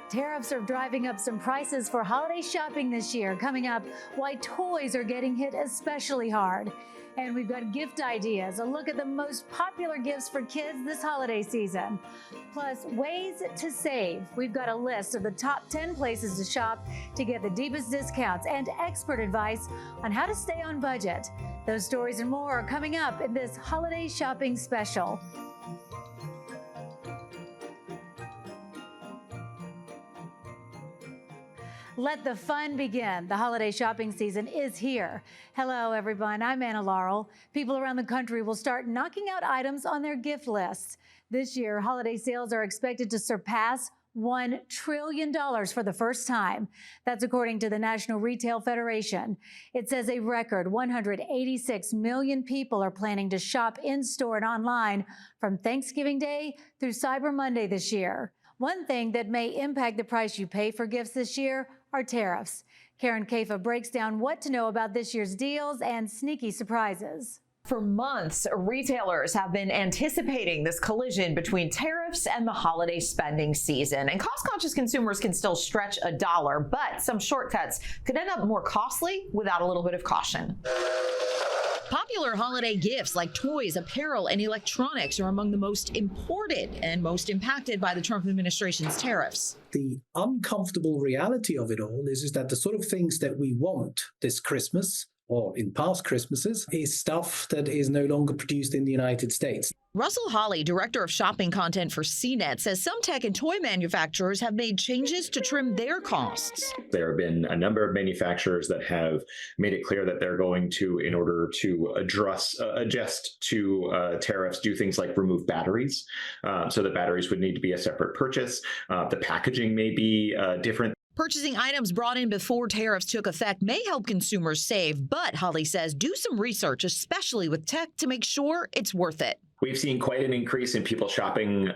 Tariffs are driving up some prices for holiday shopping this year. Coming up, why toys are getting hit especially hard. And we've got gift ideas, a look at the most popular gifts for kids this holiday season. Plus, ways to save. We've got a list of the top 10 places to shop to get the deepest discounts and expert advice on how to stay on budget. Those stories and more are coming up in this holiday shopping special. Let the fun begin. The holiday shopping season is here. Hello, everyone. I'm Anna Laurel. People around the country will start knocking out items on their gift lists. This year, holiday sales are expected to surpass $1 trillion for the first time. That's according to the National Retail Federation. It says a record 186 million people are planning to shop in-store and online from Thanksgiving Day through Cyber Monday this year. One thing that may impact the price you pay for gifts this year are tariffs. Karen Kafa breaks down what to know about this year's deals and sneaky surprises. For months, retailers have been anticipating this collision between tariffs and the holiday spending season. And cost-conscious consumers can still stretch a dollar, but some shortcuts could end up more costly without a little bit of caution. Popular holiday gifts like toys, apparel, and electronics are among the most imported and most impacted by the Trump administration's tariffs. The uncomfortable reality of it all is that the sort of things that we want this Christmas or in past Christmases is stuff that is no longer produced in the United States. Russell Hawley, director of shopping content for CNET, says some tech and toy manufacturers have made changes to trim their costs. There have been a number of manufacturers that have made it clear that they're going to, in order to adjust to tariffs, do things like remove batteries. So the batteries would need to be a separate purchase. The packaging may be different. Purchasing items brought in before tariffs took effect may help consumers save, but Holly says do some research, especially with tech, to make sure it's worth it. We've seen quite an increase in people shopping,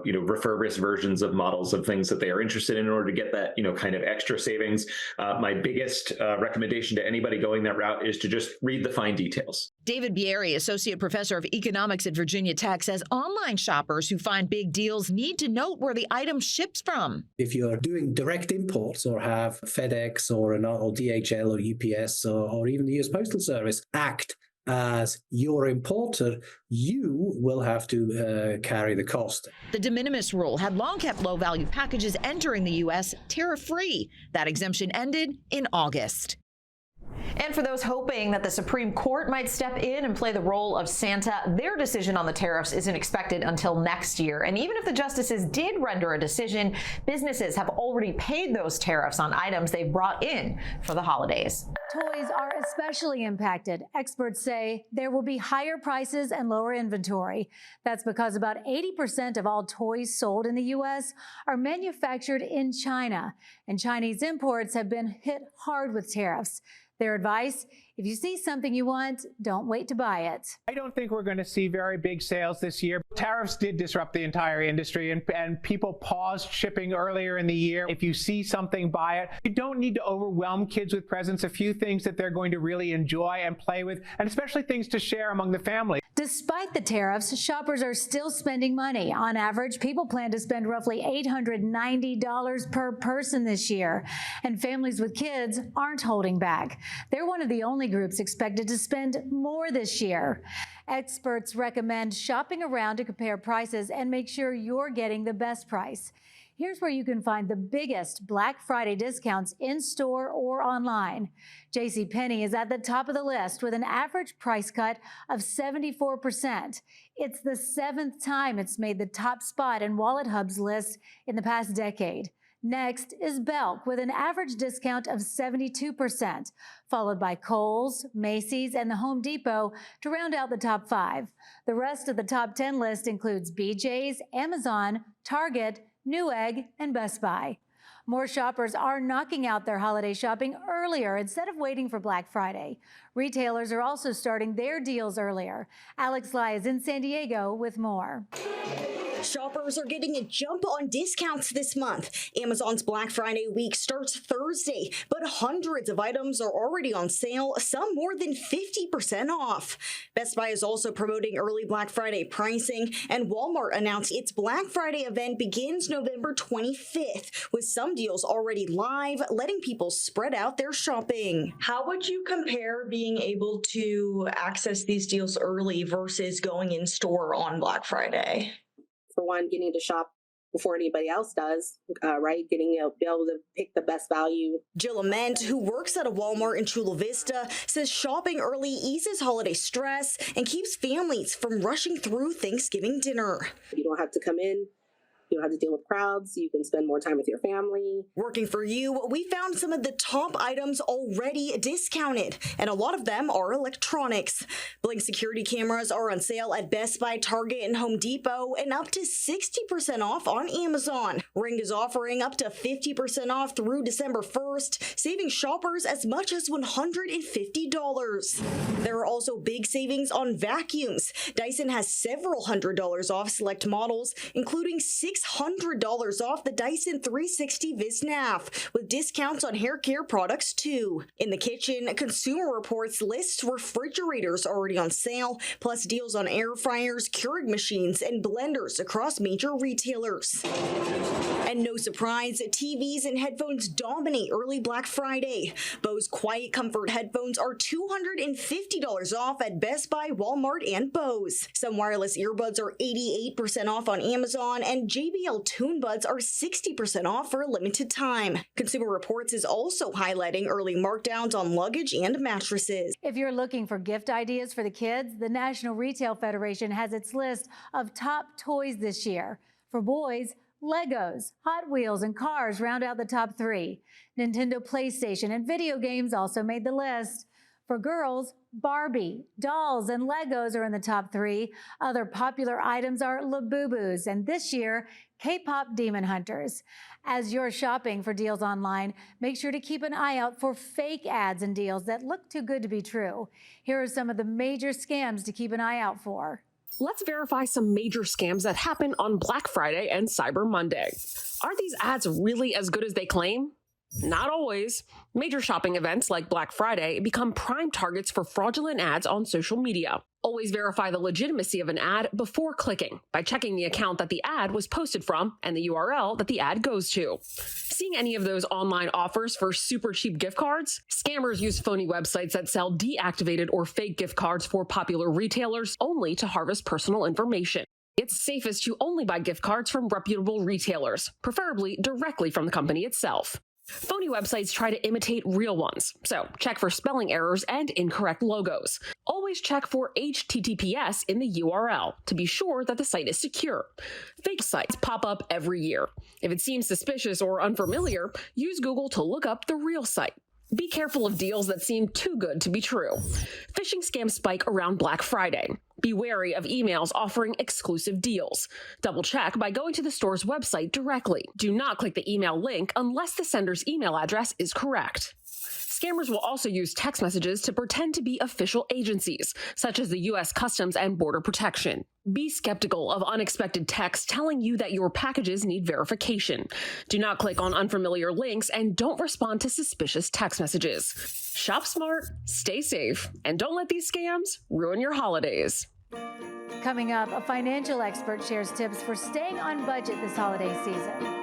refurbished versions of models of things that they are interested in order to get that, kind of extra savings. My biggest recommendation to anybody going that route is to just read the fine details. David Bieri, associate professor of economics at Virginia Tech, says online shoppers who find big deals need to note where the item ships from. If you're doing direct imports or have FedEx or DHL or UPS or even the US Postal Service act as your importer, you will have to carry the cost. The de minimis rule had long kept low-value packages entering the U.S. tariff-free. That exemption ended in August. And for those hoping that the Supreme Court might step in and play the role of Santa, their decision on the tariffs isn't expected until next year. And even if the justices did render a decision, businesses have already paid those tariffs on items they've brought in for the holidays. Toys are especially impacted. Experts say there will be higher prices and lower inventory. That's because about 80% of all toys sold in the U.S. are manufactured in China, and Chinese imports have been hit hard with tariffs. Their advice: if you see something you want, don't wait to buy it. I don't think we're going to see very big sales this year. Tariffs did disrupt the entire industry, and people paused shipping earlier in the year. If you see something, buy it. You don't need to overwhelm kids with presents. A few things that they're going to really enjoy and play with, and especially things to share among the family. Despite the tariffs, shoppers are still spending money. On average, people plan to spend roughly $890 per person this year, and families with kids aren't holding back. They're one of the only groups expected to spend more this year. Experts recommend shopping around to compare prices and make sure you're getting the best price. Here's where you can find the biggest Black Friday discounts in-store or online. JCPenney is at the top of the list with an average price cut of 74%. It's the 7th time it's made the top spot in Wallet Hub's list in the past decade. Next is Belk with an average discount of 72%, followed by Kohl's, Macy's, and the Home Depot to round out the top 5. The rest of the top 10 list includes BJ's, Amazon, Target, Newegg, and Best Buy. More shoppers are knocking out their holiday shopping earlier instead of waiting for Black Friday. Retailers are also starting their deals earlier. Alex Lai is in San Diego with more. Shoppers are getting a jump on discounts this month. Amazon's Black Friday week starts Thursday, but hundreds of items are already on sale, some more than 50% off. Best Buy is also promoting early Black Friday pricing, and Walmart announced its Black Friday event begins November 25th, with some deals already live, letting people spread out their shopping. How would you compare being able to access these deals early versus going in store on Black Friday? For one, getting to shop before anybody else does, right? Getting to be able to pick the best value. Jill Ament, who works at a Walmart in Chula Vista, says shopping early eases holiday stress and keeps families from rushing through Thanksgiving dinner. You don't have to come in. You don't have to deal with crowds. You can spend more time with your family. Working for you, we found some of the top items already discounted, and a lot of them are electronics. Blink security cameras are on sale at Best Buy, Target, and Home Depot, and up to 60% off on Amazon. Ring is offering up to 50% off through December 1st, saving shoppers as much as $150. There are also big savings on vacuums. Dyson has several $100s off select models, including $600 off the Dyson 360 VizNav, with discounts on hair care products too. In the kitchen, Consumer Reports lists refrigerators already on sale, plus deals on air fryers, Keurig machines, and blenders across major retailers. And no surprise, TVs and headphones dominate early Black Friday. Bose Quiet Comfort headphones are $250 off at Best Buy, Walmart, and Bose. Some wireless earbuds are 88% off on Amazon, and JBL Tune Buds are 60% off for a limited time. Consumer Reports is also highlighting early markdowns on luggage and mattresses. If you're looking for gift ideas for the kids, the National Retail Federation has its list of top toys this year. For boys, Legos, Hot Wheels, and cars round out the top three. Nintendo, PlayStation, and video games also made the list. For girls, Barbie, dolls, and Legos are in the top three. Other popular items are Labubus, and this year, K-pop Demon Hunters. As you're shopping for deals online, make sure to keep an eye out for fake ads and deals that look too good to be true. Here are some of the major scams to keep an eye out for. Let's verify some major scams that happen on Black Friday and Cyber Monday. Are these ads really as good as they claim? Not always. Major shopping events like Black Friday become prime targets for fraudulent ads on social media. Always verify the legitimacy of an ad before clicking by checking the account that the ad was posted from and the URL that the ad goes to. Seeing any of those online offers for super cheap gift cards? Scammers use phony websites that sell deactivated or fake gift cards for popular retailers only to harvest personal information. It's safest to only buy gift cards from reputable retailers, preferably directly from the company itself. Phony websites try to imitate real ones, so check for spelling errors and incorrect logos. Always check for HTTPS in the URL to be sure that the site is secure. Fake sites pop up every year. If it seems suspicious or unfamiliar, use Google to look up the real site. Be careful of deals that seem too good to be true. Phishing scams spike around Black Friday. Be wary of emails offering exclusive deals. Double check by going to the store's website directly. Do not click the email link unless the sender's email address is correct. Scammers will also use text messages to pretend to be official agencies, such as the U.S. Customs and Border Protection. Be skeptical of unexpected texts telling you that your packages need verification. Do not click on unfamiliar links and don't respond to suspicious text messages. Shop smart, stay safe, and don't let these scams ruin your holidays. Coming up, a financial expert shares tips for staying on budget this holiday season.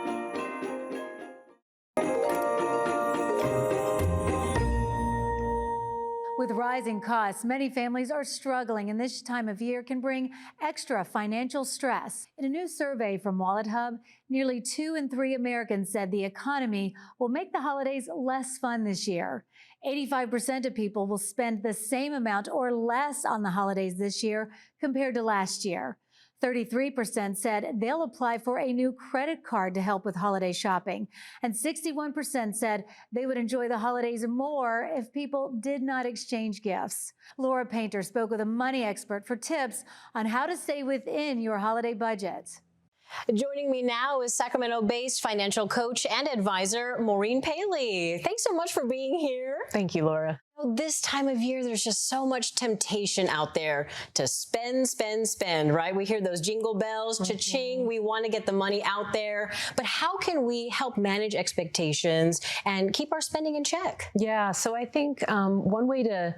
With rising costs, many families are struggling, and this time of year can bring extra financial stress. In a new survey from Wallet Hub, nearly 2 in 3 Americans said the economy will make the holidays less fun this year. 85% of people will spend the same amount or less on the holidays this year compared to last year. 33% said they'll apply for a new credit card to help with holiday shopping. And 61% said they would enjoy the holidays more if people did not exchange gifts. Laura Painter spoke with a money expert for tips on how to stay within your holiday budget. Joining me now is Sacramento-based financial coach and advisor, Maureen Paley. Thanks so much for being here. Thank you, Laura. This time of year, there's just so much temptation out there to spend, right? We hear those jingle bells, cha-ching. We want to get the money out there. But how can we help manage expectations and keep our spending in check? Yeah, so I think one way to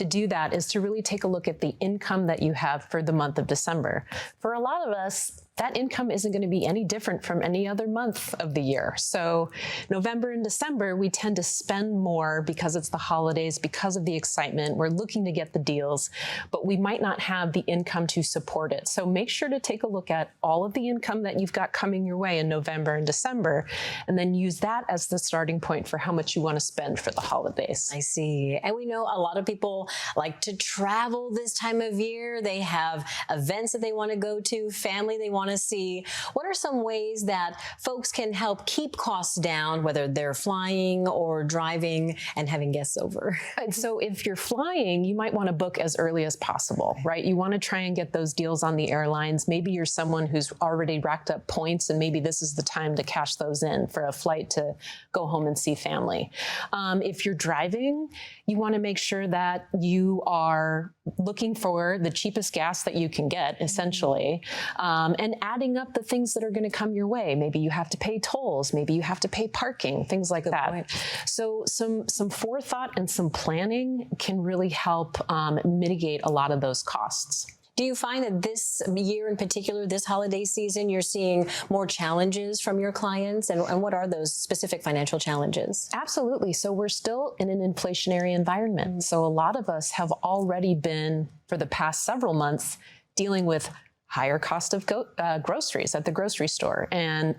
do that is to really take a look at the income that you have for the month of December. For a lot of us, that income isn't going to be any different from any other month of the year. So November and December, we tend to spend more because it's the holidays, because of the excitement. We're looking to get the deals, but we might not have the income to support it. So make sure to take a look at all of the income that you've got coming your way in November and December, and then use that as the starting point for how much you want to spend for the holidays. I see. And we know a lot of people like to travel this time of year. They have events that they want to go to, family they want to see. What are some ways that folks can help keep costs down, whether they're flying or driving and having guests over? And so if you're flying, you might want to book as early as possible, right? You want to try and get those deals on the airlines. Maybe you're someone who's already racked up points, and maybe this is the time to cash those in for a flight to go home and see family. If you're driving, you want to make sure that you are looking for the cheapest gas that you can get, essentially, and adding up the things that are going to come your way. Maybe you have to pay tolls, maybe you have to pay parking, things like that. So some forethought and some planning can really help mitigate a lot of those costs. Do you find that this year in particular, this holiday season, you're seeing more challenges from your clients? And what are those specific financial challenges? Absolutely. So we're still in an inflationary environment. So a lot of us have already been, for the past several months, dealing with higher cost of groceries at the grocery store. And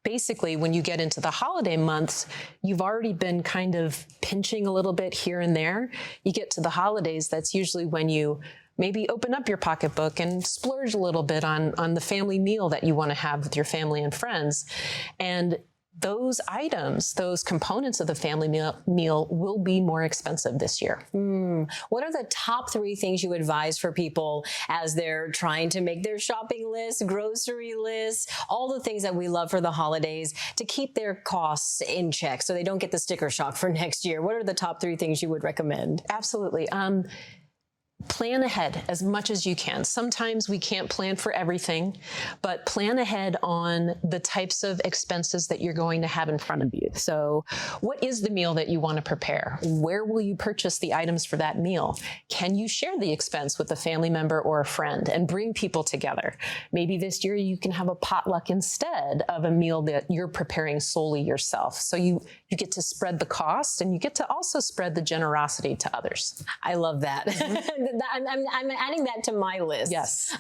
basically, when you get into the holiday months, you've already been kind of pinching a little bit here and there. You get to the holidays, that's usually when you maybe open up your pocketbook and splurge a little bit on the family meal that you want to have with your family and friends. And those items, those components of the family meal will be more expensive this year. What are the top 3 things you advise for people as they're trying to make their shopping list, grocery list, all the things that we love for the holidays to keep their costs in check so they don't get the sticker shock for next year? What are the top 3 things you would recommend? Absolutely. Plan ahead as much as you can. Sometimes we can't plan for everything, but plan ahead on the types of expenses that you're going to have in front of you. So what is the meal that you want to prepare? Where will you purchase the items for that meal? Can you share the expense with a family member or a friend and bring people together? Maybe this year you can have a potluck instead of a meal that you're preparing solely yourself. So you get to spread the cost, and you get to also spread the generosity to others. I love that. I'm adding that to my list. Yes.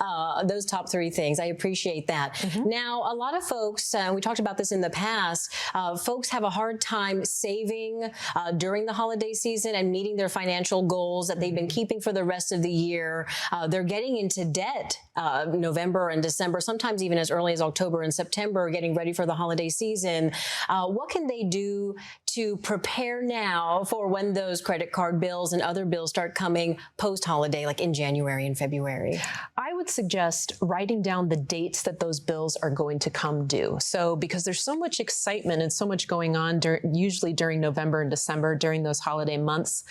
Those top 3 things. I appreciate that. Now, a lot of folks, we talked about this in the past, folks have a hard time saving during the holiday season and meeting their financial goals that they've been keeping for the rest of the year. They're getting into debt November and December, sometimes even as early as October and September, getting ready for the holiday season. What can they do to prepare now for when those credit card bills and other bills start coming post-holiday, like in January and February? I would suggest writing down the dates that those bills are going to come due. So because there's so much excitement and so much going on usually during November and December, during those holiday months,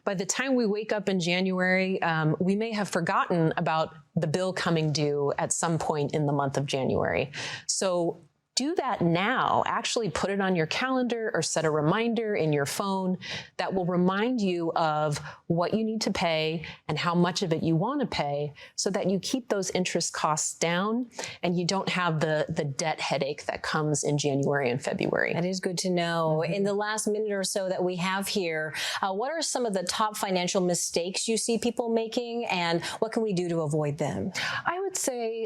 by the time we wake up in January, we may have forgotten about the bill coming due at some point in the month of January. So do that now. Actually put it on your calendar or set a reminder in your phone that will remind you of what you need to pay and how much of it you want to pay, so that you keep those interest costs down and you don't have the debt headache that comes in January and February. That is good to know. In the last minute or so that we have here, what are some of the top financial mistakes you see people making, and what can we do to avoid them? I would say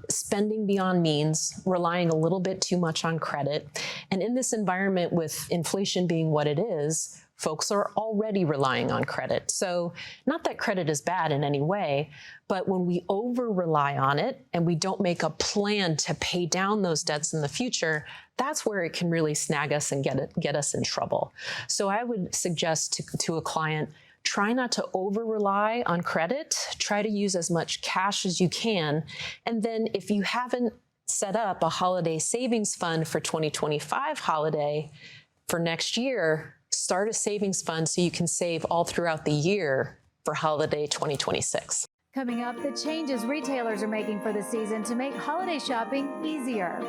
spending beyond means, relying a little bit too much on credit. And in this environment, with inflation being what it is, folks are already relying on credit. So not that credit is bad in any way, but when we over-rely on it and we don't make a plan to pay down those debts in the future, that's where it can really snag us and get us in trouble. So I would suggest to a client, try not to over-rely on credit. Try to use as much cash as you can. And then if you haven't set up a holiday savings fund for 2025 holiday for next year. Start a savings fund so you can save all throughout the year for holiday 2026. Coming up, the changes retailers are making for the season to make holiday shopping easier.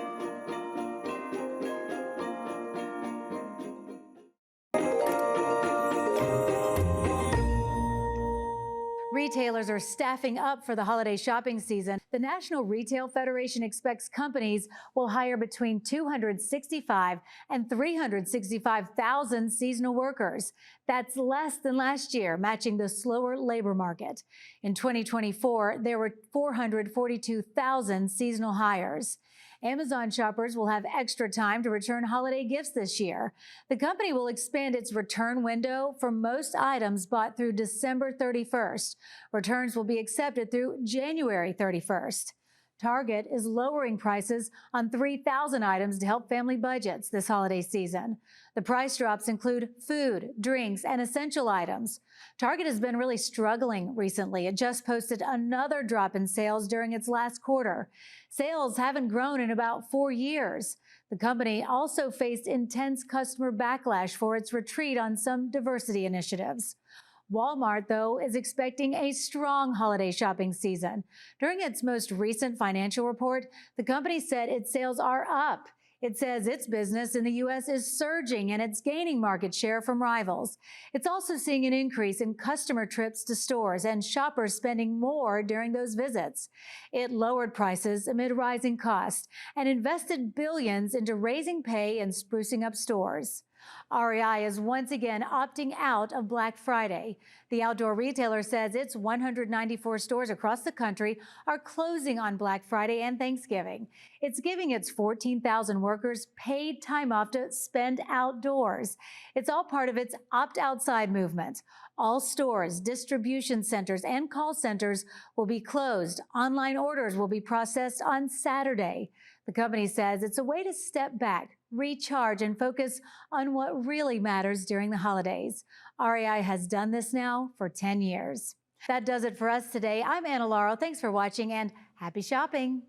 Retailers are staffing up for the holiday shopping season. The National Retail Federation expects companies will hire between 265 and 365,000 seasonal workers. That's less than last year, matching the slower labor market. In 2024, there were 442,000 seasonal hires. Amazon shoppers will have extra time to return holiday gifts this year. The company will expand its return window for most items bought through December 31st. Returns will be accepted through January 31st. Target is lowering prices on 3,000 items to help family budgets this holiday season. The price drops include food, drinks, and essential items. Target has been really struggling recently. It just posted another drop in sales during its last quarter. Sales haven't grown in about 4 years. The company also faced intense customer backlash for its retreat on some diversity initiatives. Walmart, though, is expecting a strong holiday shopping season. During its most recent financial report, the company said its sales are up. It says its business in the U.S. is surging and it's gaining market share from rivals. It's also seeing an increase in customer trips to stores and shoppers spending more during those visits. It lowered prices amid rising costs and invested billions into raising pay and sprucing up stores. REI is once again opting out of Black Friday. The outdoor retailer says its 194 stores across the country are closing on Black Friday and Thanksgiving. It's giving its 14,000 workers paid time off to spend outdoors. It's all part of its Opt Outside movement. All stores, distribution centers, and call centers will be closed. Online orders will be processed on Saturday. The company says it's a way to step back, recharge, and focus on what really matters during the holidays. REI has done this now for 10 years. That does it for us today. I'm Anna Laurel. Thanks for watching and happy shopping.